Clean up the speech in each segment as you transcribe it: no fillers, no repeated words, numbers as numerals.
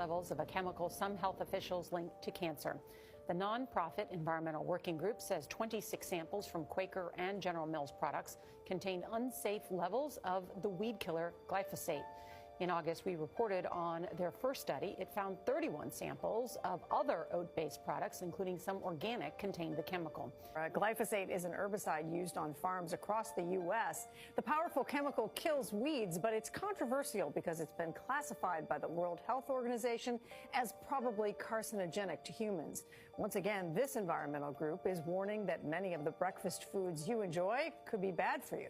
levels of a chemical some health officials link to cancer. The nonprofit Environmental Working Group says 26 samples from Quaker and General Mills products contained unsafe levels of the weed killer glyphosate. In August, we reported on their first study. It found 31 samples of other oat-based products, including some organic, contained the chemical. Glyphosate is an herbicide used on farms across the U.S. The powerful chemical kills weeds, but it's controversial because it's been classified by the World Health Organization as probably carcinogenic to humans. Once again, this environmental group is warning that many of the breakfast foods you enjoy could be bad for you.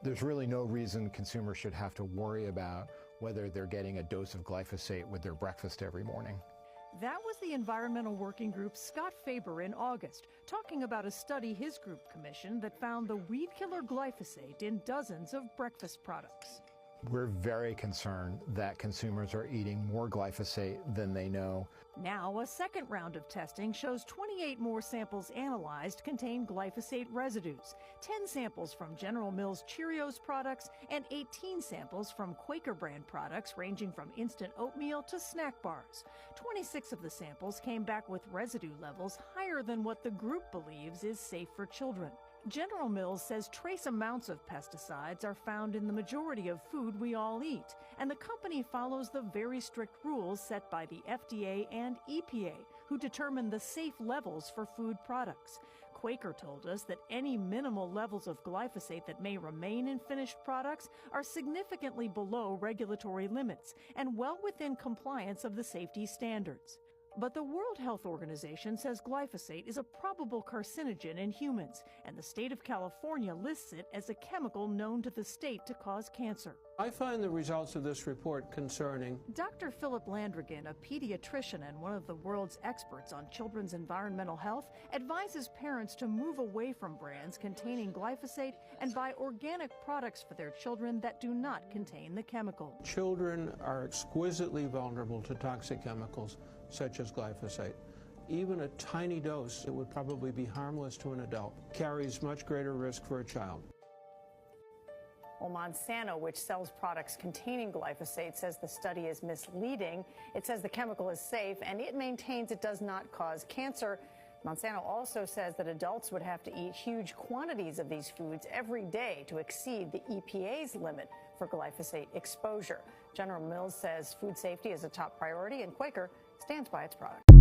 There's really no reason consumers should have to worry about whether they're getting a dose of glyphosate with their breakfast every morning. That was the Environmental Working Group's Scott Faber in August, talking about a study his group commissioned that found the weed killer glyphosate in dozens of breakfast products. We're very concerned that consumers are eating more glyphosate than they know. Now, a second round of testing shows 28 more samples analyzed contain glyphosate residues, 10 samples from General Mills Cheerios products, and 18 samples from Quaker brand products ranging from instant oatmeal to snack bars. 26 of the samples came back with residue levels higher than what the group believes is safe for children. General Mills says trace amounts of pesticides are found in the majority of food we all eat, and the company follows the very strict rules set by the FDA and EPA, who determine the safe levels for food products. Quaker told us that any minimal levels of glyphosate that may remain in finished products are significantly below regulatory limits and well within compliance of the safety standards. But the World Health Organization says glyphosate is a probable carcinogen in humans, and the state of California lists it as a chemical known to the state to cause cancer. I find the results of this report concerning. Dr. Philip Landrigan, a pediatrician and one of the world's experts on children's environmental health, advises parents to move away from brands containing glyphosate and buy organic products for their children that do not contain the chemical. Children are exquisitely vulnerable to toxic chemicals such as glyphosate. Even a tiny dose that would probably be harmless to an adult carries much greater risk for a child. Well, Monsanto, which sells products containing glyphosate, says the study is misleading. It says the chemical is safe, and it maintains it does not cause cancer. Monsanto also says that adults would have to eat huge quantities of these foods every day to exceed the EPA's limit for glyphosate exposure. General Mills says food safety is a top priority, and Quaker stands by its product.